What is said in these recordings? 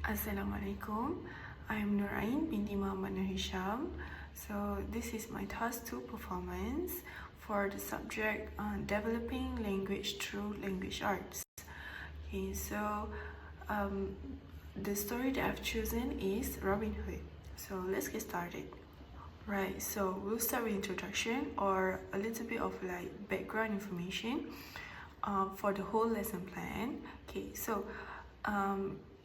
Assalamualaikum. I'm Nur'Ain binti Muhammad Hisham. So this is my task 2 performance for the subject developing language through language arts. Okay, so the story that I've chosen is Robin Hood. So let's get started. Right, so we'll start with introduction or a little bit of like background information for the whole lesson plan. Okay, so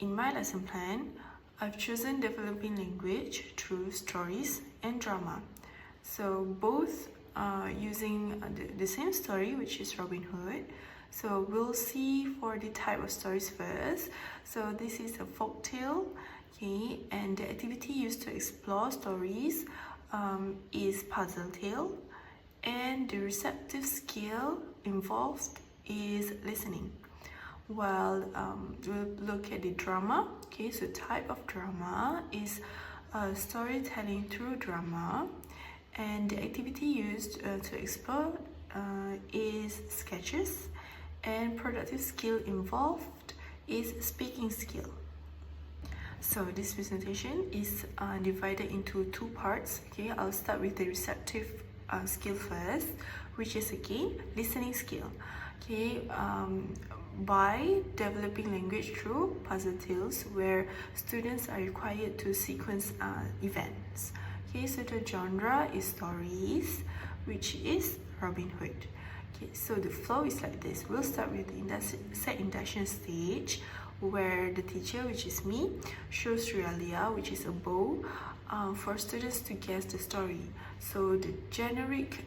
in my lesson plan, I've chosen developing language through stories and drama. So both using the same story, which is Robin Hood. So we'll see for the type of stories first. So this is a folk tale, okay, and the activity used to explore stories is puzzle tale, and the receptive skill involved is listening. While we'll look at the drama. Okay, so type of drama is storytelling through drama, and the activity used to explore is sketches, and productive skill involved is speaking skill. So this presentation is divided into 2 parts. Okay, I'll start with the receptive skill first, which is again listening skill. Okay, by developing language through puzzle tales where students are required to sequence events. Okay, so the genre is stories, which is Robin Hood. Okay, so the flow is like this. We'll start with the set induction stage where the teacher, which is me, shows realia, which is a bow, for students to guess the story. So the generic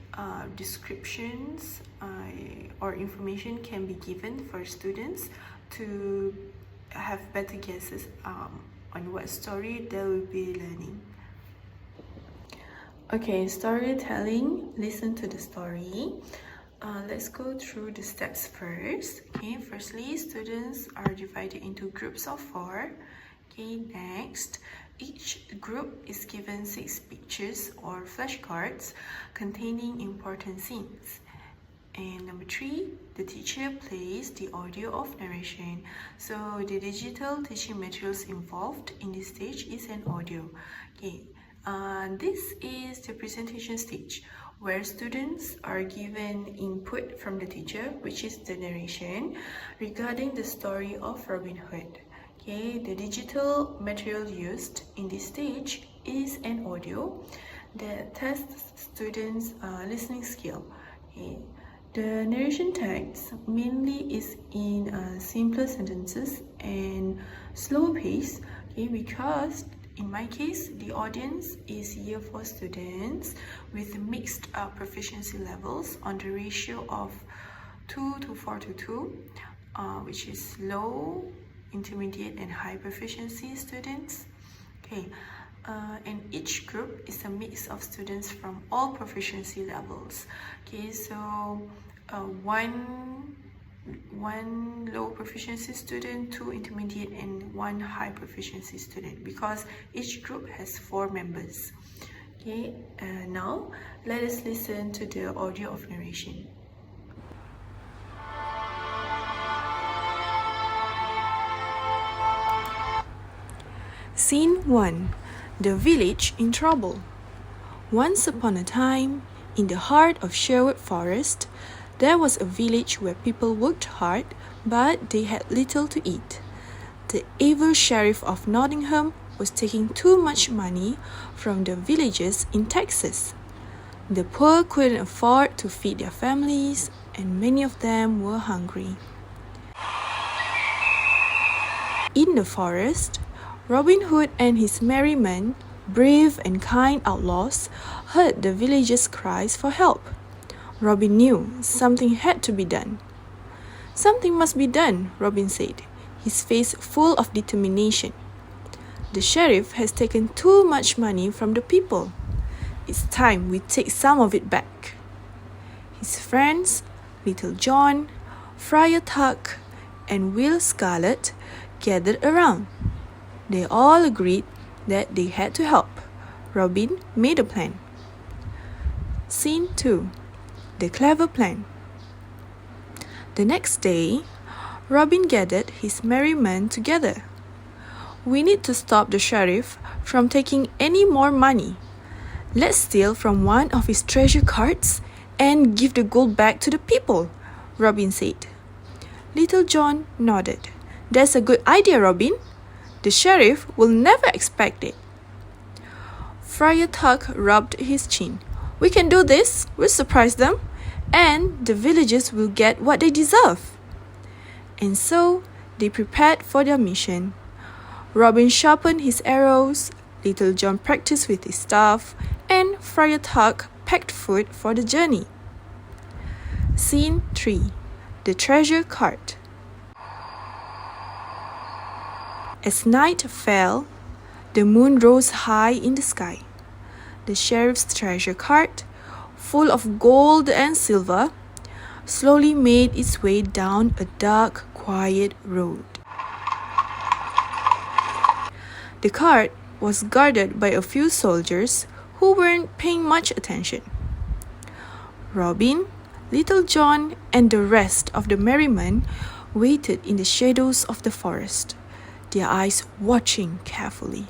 descriptions or information can be given for students to have better guesses on what story they will be learning. Okay, storytelling, listen to the story. Let's go through the steps first. Okay, firstly, students are divided into groups of 4. Okay, next, each group is given 6 pictures or flashcards containing important scenes. And number 3, the teacher plays the audio of narration. So the digital teaching materials involved in this stage is an audio. Okay, this is the presentation stage where students are given input from the teacher, which is the narration, regarding the story of Robin Hood. Okay, the digital material used in this stage is an audio that tests students' listening skill. Okay, the narration text mainly is in simpler sentences and slower pace. Okay, because in my case, the audience is Year 4 students with mixed proficiency levels on the ratio of 2 to 4 to 2, which is low, intermediate, and high proficiency students. Okay, and each group is a mix of students from all proficiency levels. Okay, so one low proficiency student, 2 intermediate, and 1 high proficiency student, because each group has 4 members. Okay, now let us listen to the audio of narration. Scene 1. The village in trouble. Once upon a time, in the heart of Sherwood Forest, there was a village where people worked hard, but they had little to eat. The evil sheriff of Nottingham was taking too much money from the villagers in taxes. The poor couldn't afford to feed their families, and many of them were hungry. In the forest, Robin Hood and his merry men, brave and kind outlaws, heard the villagers' cries for help. Robin knew something had to be done. "Something must be done," Robin said, his face full of determination. "The sheriff has taken too much money from the people. It's time we take some of it back." His friends, Little John, Friar Tuck, and Will Scarlet, gathered around. They all agreed that they had to help. Robin made a plan. Scene 2. The clever plan. The next day, Robin gathered his merry men together. We need to stop the sheriff from taking any more money. Let's steal from one of his treasure carts and give the gold back to the people, Robin said. Little John nodded. That's a good idea, Robin. The sheriff will never expect it. Friar Tuck rubbed his chin. We can do this. We'll surprise them. And the villagers will get what they deserve. And so they prepared for their mission. Robin sharpened his arrows, Little John practiced with his staff, and Friar Tuck packed food for the journey. Scene 3. The Treasure Cart. As night fell, the moon rose high in the sky. The sheriff's treasure cart, full of gold and silver, slowly made its way down a dark, quiet road. The cart was guarded by a few soldiers who weren't paying much attention. Robin, Little John, and the rest of the merrymen waited in the shadows of the forest, their eyes watching carefully.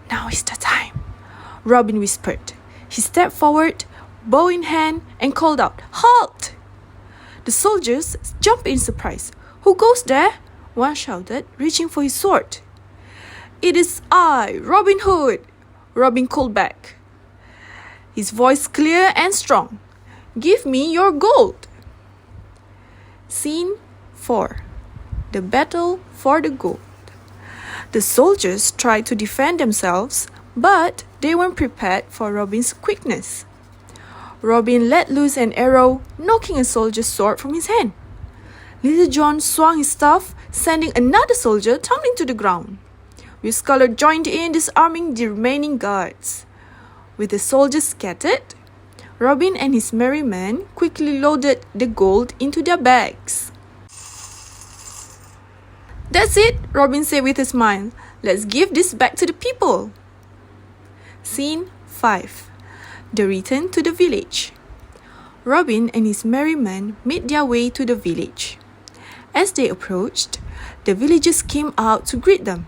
Now is the time, Robin whispered. He stepped forward, bow in hand, and called out, Halt! The soldiers jumped in surprise. Who goes there? One shouted, reaching for his sword. It is I, Robin Hood, Robin called back, his voice clear and strong. Give me your gold. Scene 4. The Battle for the Gold. The soldiers tried to defend themselves, but they weren't prepared for Robin's quickness. Robin let loose an arrow, knocking a soldier's sword from his hand. Little John swung his staff, sending another soldier tumbling to the ground. Whisker joined in, disarming the remaining guards. With the soldiers scattered, Robin and his merry men quickly loaded the gold into their bags. That's it, Robin said with a smile. Let's give this back to the people. Scene 5. The Return to the Village. Robin and his merry men made their way to the village. As they approached, the villagers came out to greet them.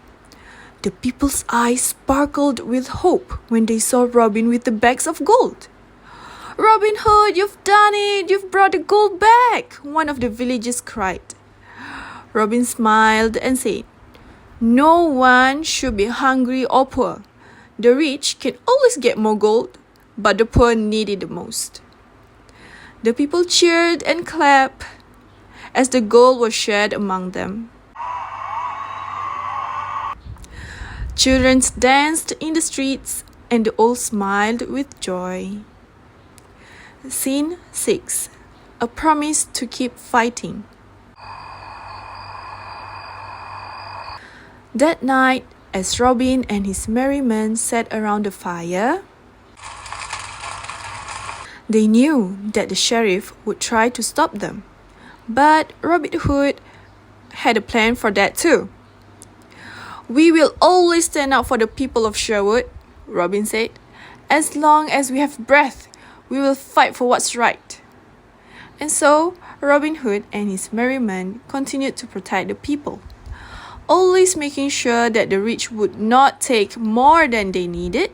The people's eyes sparkled with hope when they saw Robin with the bags of gold. Robin Hood, you've done it! You've brought the gold back! One of the villagers cried. Robin smiled and said, No one should be hungry or poor. The rich can always get more gold, but the poor need it the most. The people cheered and clapped as the gold was shared among them. Children danced in the streets, and the old smiled with joy. Scene 6. A Promise to Keep Fighting. That night, as Robin and his merry men sat around the fire, they knew that the sheriff would try to stop them. But Robin Hood had a plan for that too. We will always stand up for the people of Sherwood, Robin said. As long as we have breath, we will fight for what's right. And so, Robin Hood and his merry men continued to protect the people, always making sure that the rich would not take more than they needed,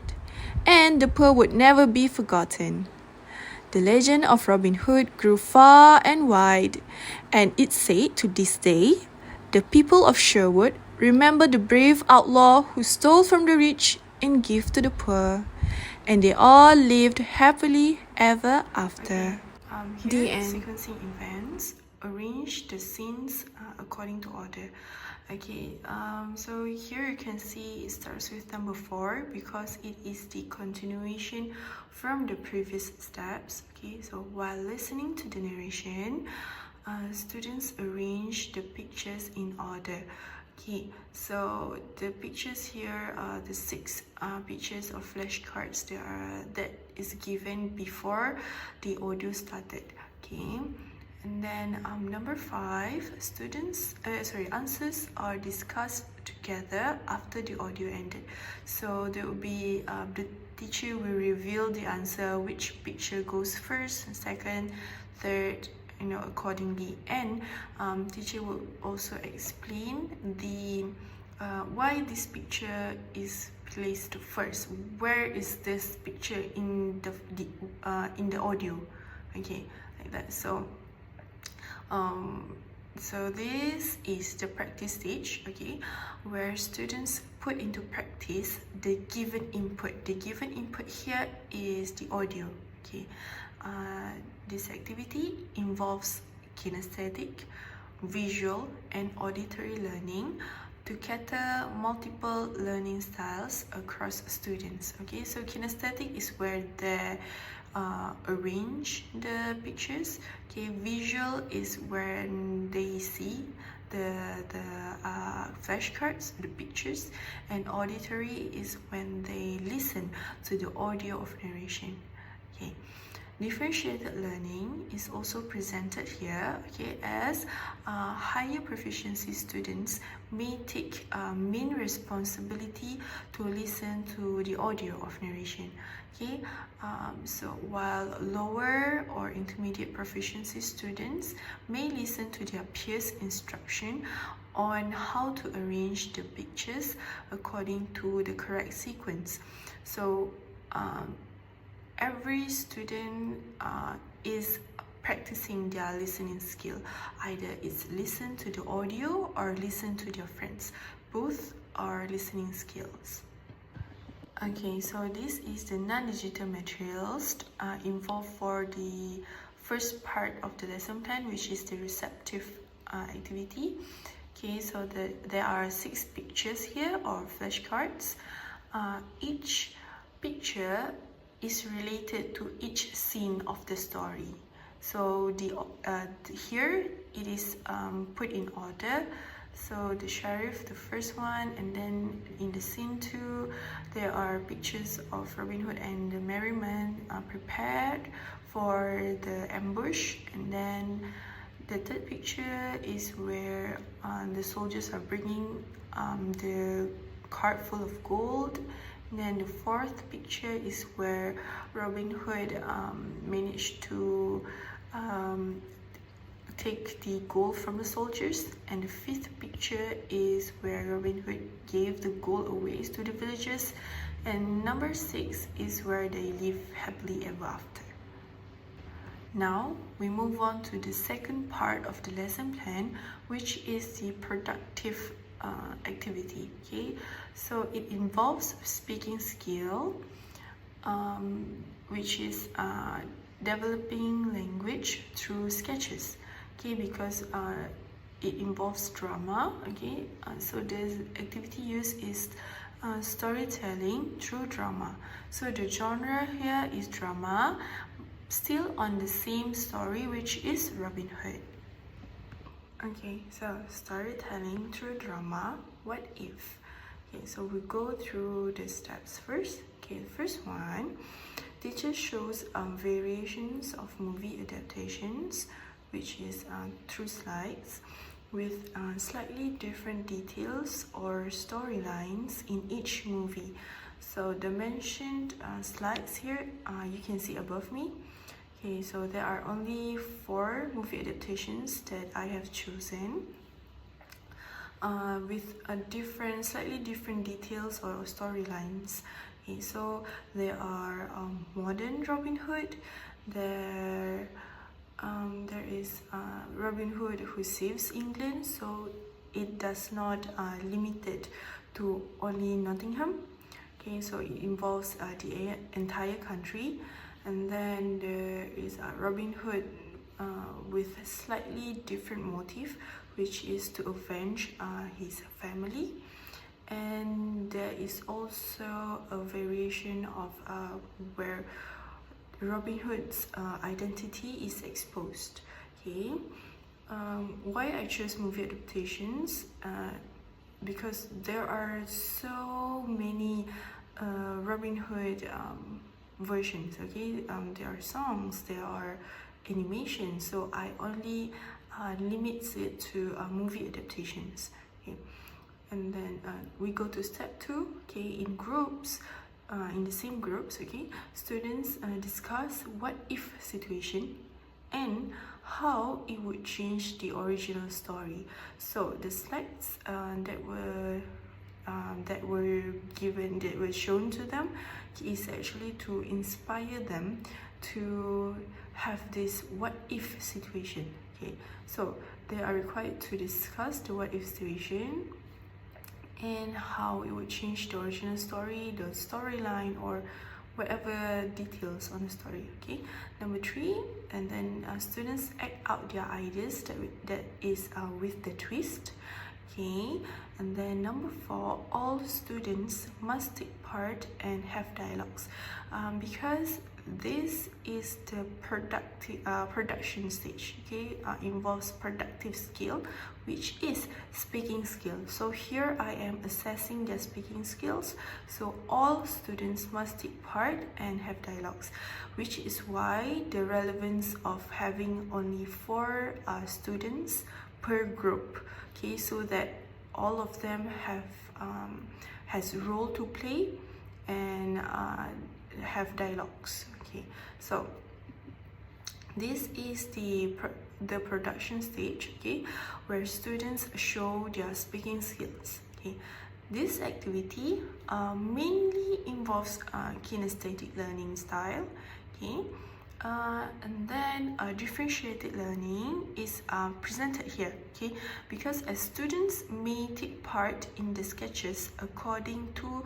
and the poor would never be forgotten. The legend of Robin Hood grew far and wide, and it's said to this day, the people of Sherwood remember the brave outlaw who stole from the rich and gave to the poor, and they all lived happily ever after. Here The is end. sequencing events. Arrange the scenes according to order. Okay, so here you can see it starts with number 4 because it is the continuation from the previous steps. Okay, so while listening to the narration, students arrange the pictures in order. Okay, so the pictures here are the 6 pictures of flashcards that is given before the audio started. Okay. And then number 5, answers are discussed together after the audio ended. So there will be the teacher will reveal the answer, which picture goes first, second, third, accordingly. And teacher will also explain the why this picture is placed first. Where is this picture in the audio? Okay, like that. So this is the practice stage, okay, where students put into practice the given input. The given input here is the audio, okay. This activity involves kinesthetic, visual, and auditory learning to cater multiple learning styles across students, okay. So kinesthetic is where they arrange the pictures, okay. Visual is when they see the flashcards, the pictures, and auditory is when they listen to the audio of narration, okay. Differentiated learning is also presented here, okay, as higher proficiency students may take main responsibility to listen to the audio of narration, okay. So while lower or intermediate proficiency students may listen to their peers' instruction on how to arrange the pictures according to the correct sequence. So every student is practicing their listening skill. Either it's listen to the audio or listen to their friends. Both are listening skills. Okay, so this is the non-digital materials involved for the first part of the lesson plan, which is the receptive activity. Okay, so there are 6 pictures here, or flashcards. Each picture is related to each scene of the story. So here it is put in order. So the sheriff, the first one, and then in the scene 2, there are pictures of Robin Hood and the merry men prepared for the ambush, and then the third picture is where the soldiers are bringing the cart full of gold. And then the fourth picture is where Robin Hood managed to take the gold from the soldiers. And the fifth picture is where Robin Hood gave the gold away to the villagers. And number 6 is where they live happily ever after. Now we move on to the second part of the lesson plan, which is the productive activity. Okay, so it involves speaking skill, which is developing language through sketches. Okay, because it involves drama. Okay, so the activity used is storytelling through drama. So the genre here is drama, still on the same story, which is Robin Hood. Okay, so storytelling through drama, what if? Okay, so we go through the steps first. Okay, the first one, teacher shows variations of movie adaptations, which is through slides with slightly different details or storylines in each movie. So the mentioned slides here, you can see above me. Okay, so there are only 4 movie adaptations that I have chosen with slightly different details or storylines. Okay, so there are modern Robin Hood. There is Robin Hood who saves England, so it does not limit it to only Nottingham. Okay, so it involves the entire country. And then there is Robin Hood with a slightly different motive, which is to avenge his family. And there is also a variation of where Robin Hood's identity is exposed. Okay, why I chose movie adaptations? Because there are so many Robin Hood versions. Okay, there are songs, there are animations, so I only limits it to movie adaptations. Okay, and then we go to step 2. Okay, in groups, in the same groups, okay, students discuss what if situation and how it would change the original story. So the slides that were that were shown to them is actually to inspire them to have this what if situation. Okay, so they are required to discuss the what if situation and how it would change the original story, the storyline, or whatever details on the story. Okay, number 3, and then students act out their ideas that is with the twist. Okay, and then number 4, all students must take part and have dialogues, because this is the production stage. Okay, involves productive skill, which is speaking skill. So here I am assessing their speaking skills. So all students must take part and have dialogues, which is why the relevance of having only 4 students per group. Okay, so that all of them has role to play and have dialogues. Okay, so this is the production stage, okay, where students show their speaking skills. Okay, this activity mainly involves kinesthetic learning style. Okay, and then differentiated learning is presented here. Okay, because as students may take part in the sketches according to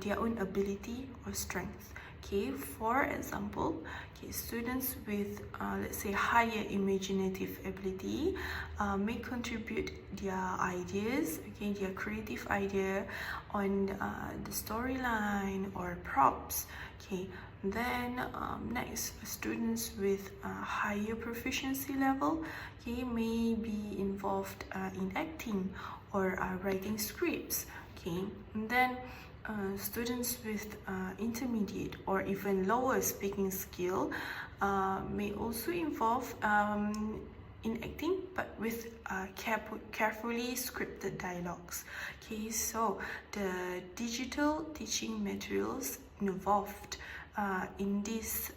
their own ability or strength. Okay, for example, okay, students with let's say higher imaginative ability may contribute their ideas, okay, their creative idea on the storyline or props. Okay, then next, students with higher proficiency level, okay, may be involved in acting or writing scripts. Okay, and then students with intermediate or even lower speaking skill may also involve in acting, but with carefully scripted dialogues. Okay, so the digital teaching materials involved in this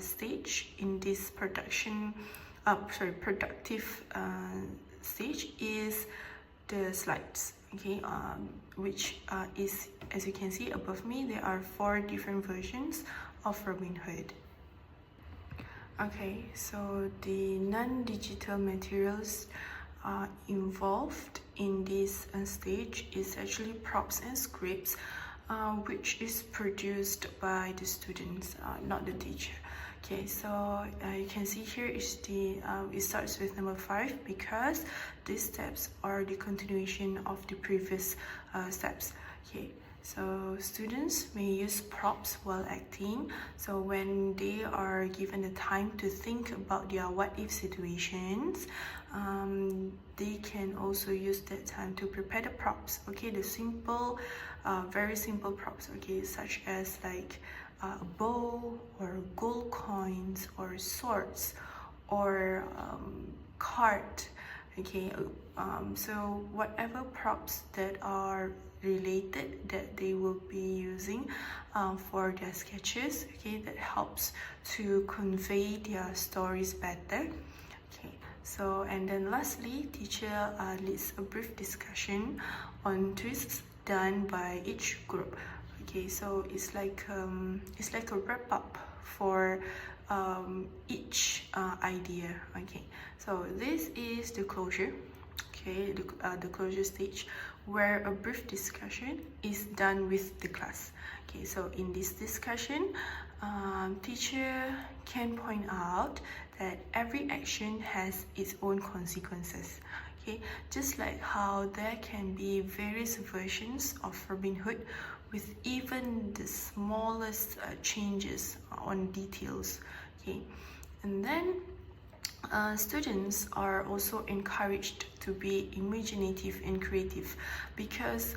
stage, in this productive stage, is the slides. Okay, which is, as you can see above me, there are 4 different versions of Robin Hood. Okay, so the non-digital materials involved in this stage is actually props and scripts, which is produced by the students, not the teacher. Okay, so you can see here is the it starts with number 5 because these steps are the continuation of the previous steps. Okay, so students may use props while acting. So when they are given the time to think about their what-if situations, they can also use that time to prepare the props. Okay, the simple, very simple props. Okay, such as like a bow or gold coins or swords or cart. Okay, so whatever props that are related that they will be using for their sketches, okay, that helps to convey their stories better. Okay, so and then lastly, teacher leads a brief discussion on twists done by each group. Okay, so it's like a wrap up for each idea. Okay, so this is the closure. Okay, the closure stage, where a brief discussion is done with the class. Okay, so in this discussion, teacher can point out that every action has its own consequences. Okay, just like how there can be various versions of Robin Hood with even the smallest changes on details. Okay, and then students are also encouraged to be imaginative and creative, because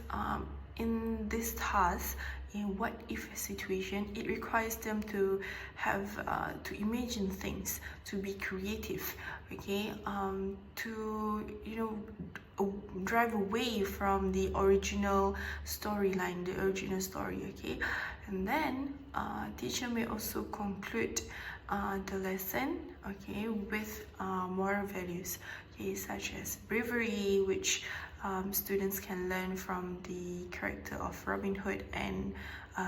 in this task, in what if situation, it requires them to have to imagine things, to be creative. Okay, to drive away from the original storyline, the original story. Okay, and then teacher may also conclude the lesson, okay, with moral values, okay, such as bravery, which students can learn from the character of Robin Hood and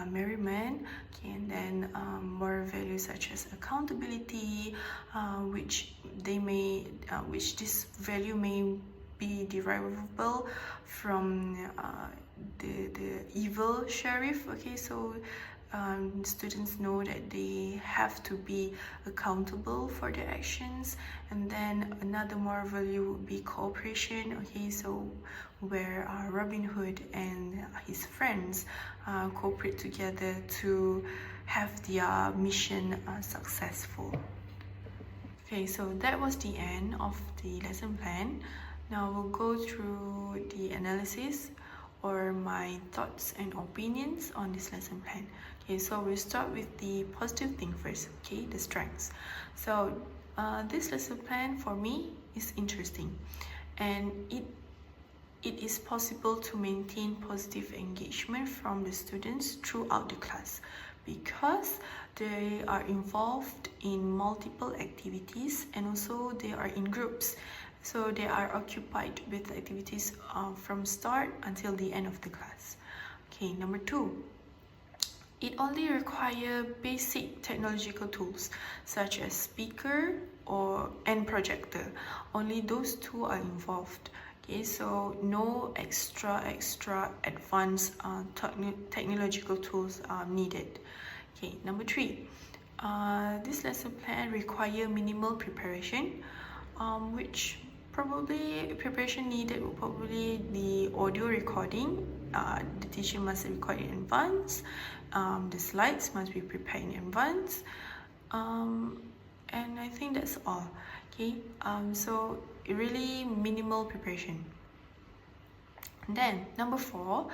Merriman. Okay, and then more values such as accountability, which this value may be derivable from the evil sheriff. Okay, so students know that they have to be accountable for their actions. And then another moral value would be cooperation. Okay, so where Robin Hood and his friends cooperate together to have their mission successful. Okay, so that was the end of the lesson plan. Now we'll go through the analysis or my thoughts and opinions on this lesson plan. Okay, so we'll start with the positive thing first, okay, the strengths. So this lesson plan for me is interesting, and it is possible to maintain positive engagement from the students throughout the class because they are involved in multiple activities, and also they are in groups. So they are occupied with activities from start until the end of the class. Okay, number 2. It only requires basic technological tools such as speaker and projector. Only those two are involved. Okay, so no extra advanced technological tools are needed. Okay, number 3. This lesson plan requires minimal preparation, which probably preparation needed will probably the audio recording. The teacher must record in advance. The slides must be prepared in advance. And I think that's all. Okay, so really minimal preparation. And then number 4,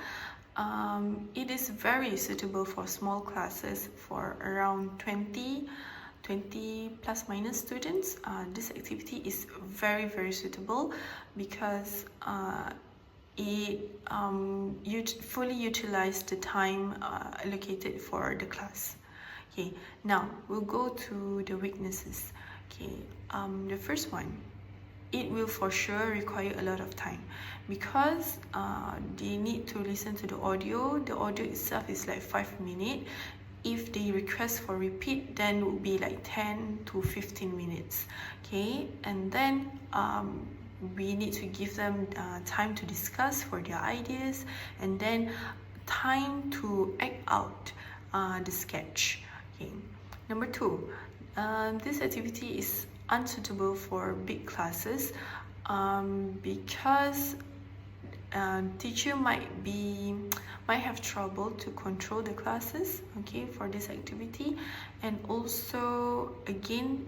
it is very suitable for small classes for around 20 plus minus students. This activity is very suitable because it fully utilizes the time allocated for the class. Okay, now we'll go to the weaknesses. Okay, the first one, it will for sure require a lot of time because they need to listen to the audio. The audio itself is like 5 minutes. If they request for repeat, then it will be like 10 to 15 minutes. Okay, and then we need to give them time to discuss for their ideas, and then time to act out the sketch. Okay, number 2, this activity is unsuitable for big classes because teacher might have trouble to control the classes, okay, for this activity. And also again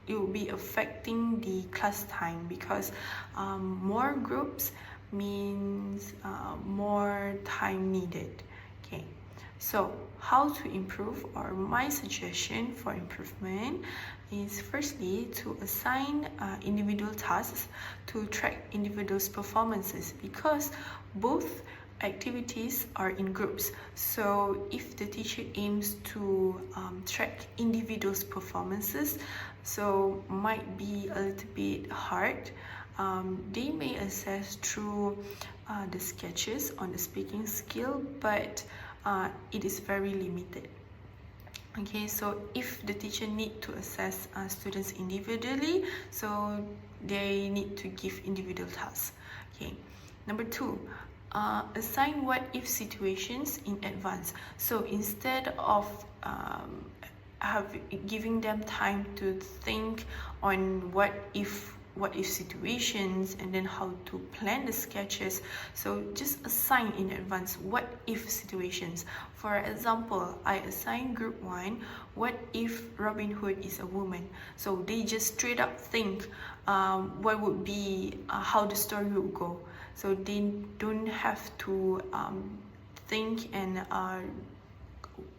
it will be affecting the class time because more groups means more time needed. Okay, so how to improve, or my suggestion for improvement is firstly to assign individual tasks to track individuals' performances because both activities are in groups. So if the teacher aims to track individuals' performances, so might be a little bit hard. They may assess through the sketches on the speaking skill, but it is very limited. Okay, so if the teacher need to assess students individually, so they need to give individual tasks. Okay, number 2, assign what if situations in advance. So instead of giving them time to think on what if situations and then how to plan the sketches, so just assign in advance what if situations. For example, I assign group 1 what if Robin Hood is a woman, so they just straight up think what would be how the story would go, so they don't have to think and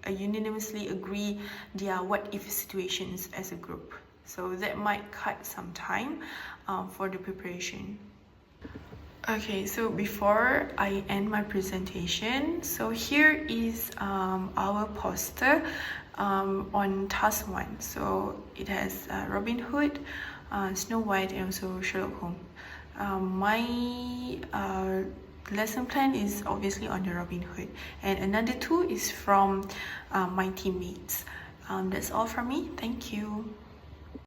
unanimously agree their what if situations as a group. So that might cut some time for the preparation. Okay, so before I end my presentation, so here is our poster on task 1. So it has Robin Hood, Snow White, and also Sherlock Holmes. My lesson plan is obviously on the Robin Hood, and another 2 is from my teammates. That's all from me. Thank you.